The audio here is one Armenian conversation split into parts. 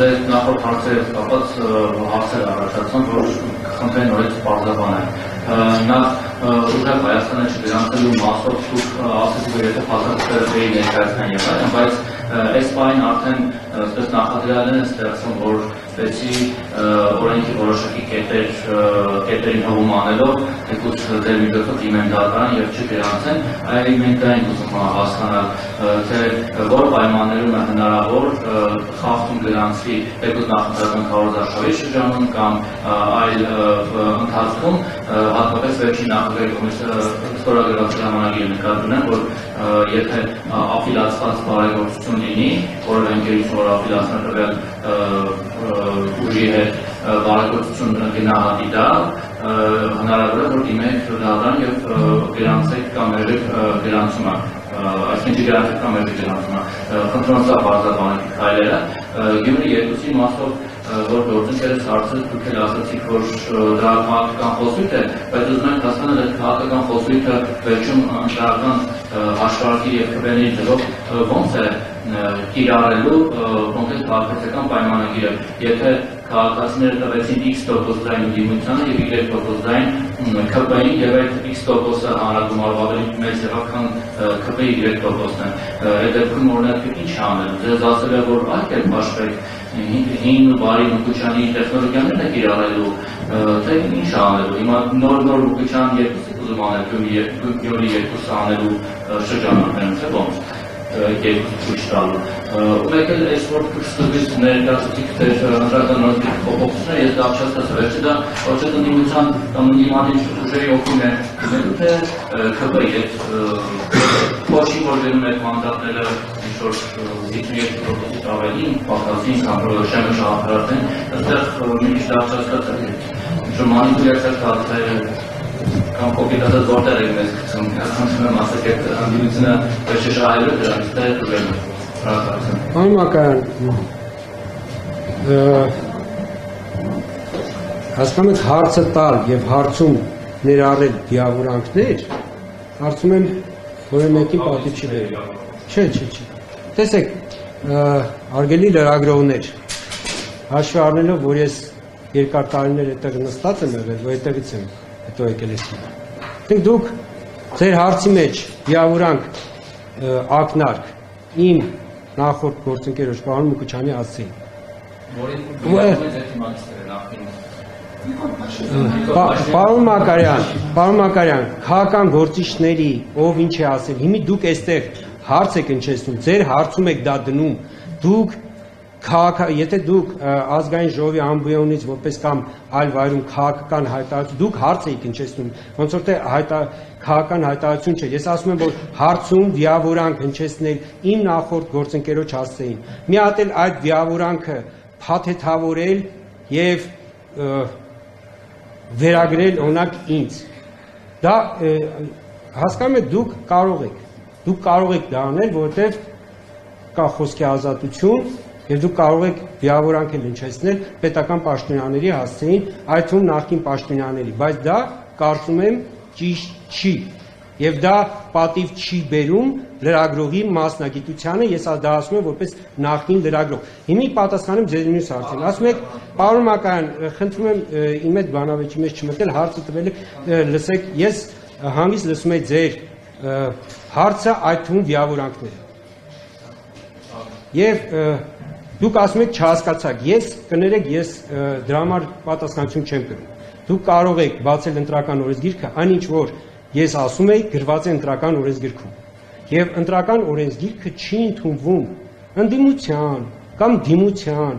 ձեր նախորդ հարցերից կապված հարցեր առաջացան, որ խնդրեն նորից պարզաբանել։ Նախ ուժեղ Հայաստանը չգրանցելու մասով դուք ասեցիք, որ եթե փաստաթղթերը ներկայացնեն եւ այլն, բայց այս պահին արդեն այսպես նախադրյալ են ստեղծում, որ բեցի օրենքի որոշակի կետերին հողում անելով թեկուզ դեր միջոցով դիմեն դատարան եւ չգրանցեն, այլ մենք դա ենք ուզում հասկանալ, թե որ պայմաններում է հնարավոր խախտում գրանցվի թեկուզ նախընտրական քարոզարշավի շրջանում կամ այլ ընթացքում, հատկապես վերջին նախագահի ստորագրած ժամանակի նկատի ունեմ, որ եթե ապիլացված բարեգործություն լինի, որևէ ընկերություն, որ ապիլացնել ուժի հետ բարեգործություն գնահատի դա, հնարավոր է, որ դիմեք դատարան եւ գրանցեք կամ մերժեք գրանցումը, այսինքն չգրանցեք կամ մերժեք գրանցումը, խնդրում սա բարձրաբանեք քայլերը, Գյումրի երկուսի մասով որ գործընկերս հարցը դուք էլ ասացիք, որ դրա քաղաքական խոսույթ է, բայց ուզում ենք հասկանալ այդ քաղաքական խոսույթը վերջում ընտրական հաշվարկի եւ քվեների ձևով ոնց է կիրառելու կոնկրետ քաղաքացիական պայմանագիրը, եթե քաղաքացիները տվեցին X% ձայն դիմությանը եւ Y% ձայն ԿՊ-ին եւ այդ X%-ը հանրագումարով ավելի մեծ եղավ, քան ԿՊ-ի Y%-ն է, այդ դեպքում օրինակ ինչ անելու, ձեզ ասել է, որ այլ կերպ հաշվեք հին ու բարի Մուկուչյանի տեխնոլոգիաներն է կիրառելու, թե ինչ անելու, հիմա նոր Մուկուչյան երկուսի ուզում անել, Գյումրի երկուսը անելու շրջանակներում, թե ոնց երկուսը ցույց տալու։ Ու մեկ էլ այս որ սկզբից ներկայացուցիք թե ընտրական նորմերի փոփոխությունները, ես դա չհասկացա, վերջը դա ոչ թե ընդդիմության կամ ընդդիմադիր ուժերի օգնում է գնելու, թե ԿՊ-ի հետ ոչ որ գնում եք մանդատները ինչ-որ 52%-ից ավելին, պակասին կամ շեմը շահապարատեն, այստեղ մի քիչ դա չհասկացա, ինչ-որ մանիպուլյացիա կատարել կամ կոպիտացած որտեղ եք մեզ գցում, խնդրում եմ ասեք այդ ընդդիմությունը վերջը շահելու դրանից թե ուժերն Պարոն Մակարյան, հասկանում եք հարցը տալ եւ հարցում ներառել դիավորանքներ, հարցում եմ որը մեկին պատիվ չի բերել։ Չէ։ Տեսեք, արգելի լրագրողներ, հաշվի առնելով, որ ես երկար տարիներ այդտեղ նստած եմ եղել, որ այդտեղից եմ հետո եկել ես։ Դուք ձեր հարցի մեջ դիավորանք ակնարկ իմ նախորդ գործընկերոջ պարոն Մուկուչյանի հասցեին։ Պարոն Մակարյան, քաղաքական գործիչների ով ինչ է ասել, հիմի դուք այստեղ հարց եք հնչեցնում, ձեր հարցում եք դա դնում, դուք եթե դուք ազգային ժողովի ամբիոնից որպես կամ այլ վայրում քաղաքական հայտարարություն, դուք հարց եք հնչեցնում, ոնց որ թե քաղաքական հայտարարություն չէ, ես ասում եմ, որ հարցում դիավորանք հնչեցնել իմ նախորդ գործընկերոջ հասցեին, մի հատ էլ այդ դիավորանքը փաթեթավորել եւ վերագրել օրինակ ինձ, դա հասկանում եք դուք կարող եք դա անել, որովհետեւ կա խոսքի ազատություն եւ դուք կարող եք դիավորանք հնչեցնել պետական պաշտոնյաների հասցեին, այդ թվում նախկին պաշտոնյաների, բայց դա կարծում եմ ճիշտ չի եւ դա պատիվ չի բերում լրագրողի մասնագիտությանը, ես դա ասում եմ որպես նախկին լրագրող։ Հիմա պատասխանեմ ձեր մյուս հարցին։ Ասում եք, պարոն Մակարյան, խնդրում եմ իմ այդ բանավեճի մեջ չմտնել, հարցը տվել եք, լսեք, ես հանգիստ լսում եմ ձեր հարցը, այդ թվում դիավորանքները։ Եվ դուք ասում եք չհասկացաք, ես կներեք, ես դրա համար պատասխանատվություն չեմ կրում։ Դուք կարող եք բացել ընտրական օրենսգիրքը, այնինչ որ ես ասում եի գրված է ընտրական օրենսգիրքում։ Եվ ընտրական օրենսգիրքը չի ընդունվում ընդդիմության կամ դիմության,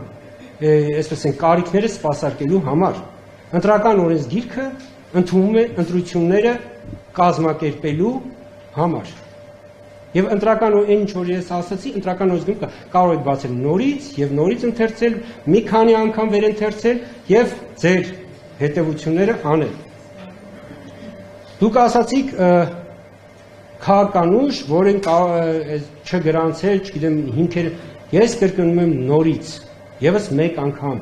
այսպես են կարիքները սպասարկելու համար։ Ընտրական օրենսգիրքը ընդունվում է ընտրությունները կազմակերպելու համար։ Եվ ընտրական այն ինչ որ ես ասացի, ընտրական օրենսգիրքը կարող եք բացել նորից եւ նորից ընթերցել, մի քանի անգամ վերընթերցել եւ ձեր հետևությունները անել։ Դուք ասացիք քաղաքական ուժ, որին չգրանցել, չգիտեմ, հիմքեր, ես կրկնում եմ նորից, եւս մեկ անգամ։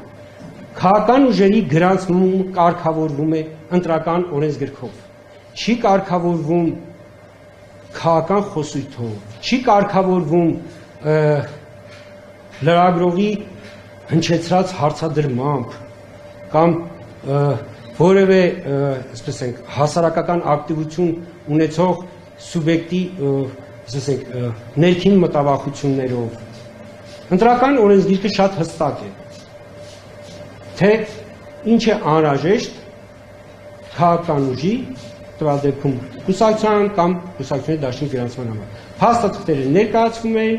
Քաղաքական ուժերի գրանցումը կարգավորվում է ընտրական օրենսգրքով։ Չի կարգավորվում քաղաքական խոսույթով, չի կարգավորվում լրագրողի հնչեցրած հարցադրմամբ կամ որևէ, ասես ենք, հասարակական ակտիվություն ունեցող սուբյեկտի, ասես ենք, ներքին մտավախություններով։ Ընտրական օրենսգիրքը շատ հստակ է, թե ինչ է անհրաժեշտ քաղաքական ուժի, տվյալ դեպքում կուսակցության կամ կուսակցությունների դաշինքի գրանցման համար։ Փաստաթղթերը ներկայացվում են,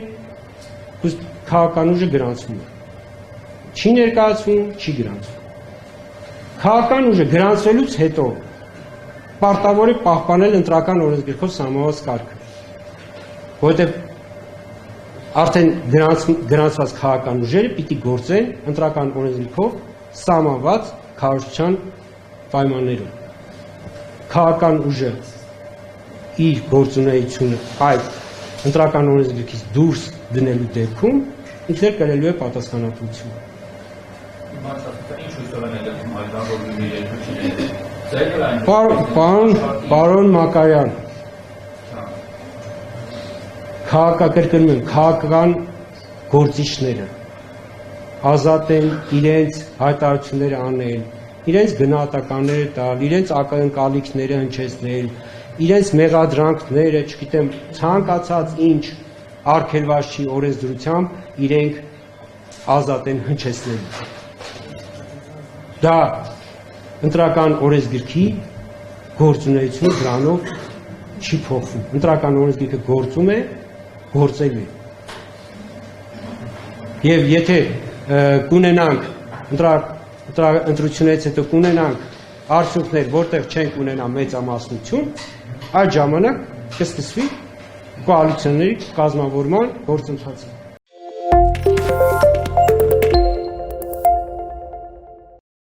քաղաքական ուժը գրանցվում է։ Չի ներկայացվում, չի գրանցվում։ Քաղաքական ուժը գրանցվելուց հետո պարտավոր է պահպանել ընտրական օրենսգրքով սահմանված կարգը, որովհետև արդեն գրանցված քաղաքական ուժերը պիտի գործեն ընտրական օրենսգրքով սահմանված քարոզչության պայմաններում։ Քաղաքական ուժը իր գործունեությունը այդ ընտրական օրենսգրքից դուրս դնելու դեպքում ինքներ կրելու է պատասխանատվություն։ Պարոն Մակարյան, քաղաքակրկնում եմ, քաղաքական գործիչները ազատ են իրենց հայտարարությունները անել, իրենց գնահատականները տալ, իրենց ակնկալիքները հնչեցնել, իրենց մեղադրանքները, չգիտեմ, ցանկացած ինչ արգելված չի օրենսդրությամբ իրենք ազատ են հնչեցնել։ Դա ընտրական օրենսգրքի գործունեությունը դրանով չի փոխվում։ Ընտրական օրենսգիրքը գործում է, գործել է։ Եվ եթե կունենանք ընտրությունից հետո կունենանք արդյունքներ, որտեղ չենք ունենա մեծամասնություն, այդ ժամանակ կսկսվի կոալիցիաների կազմավորման գործընթացը։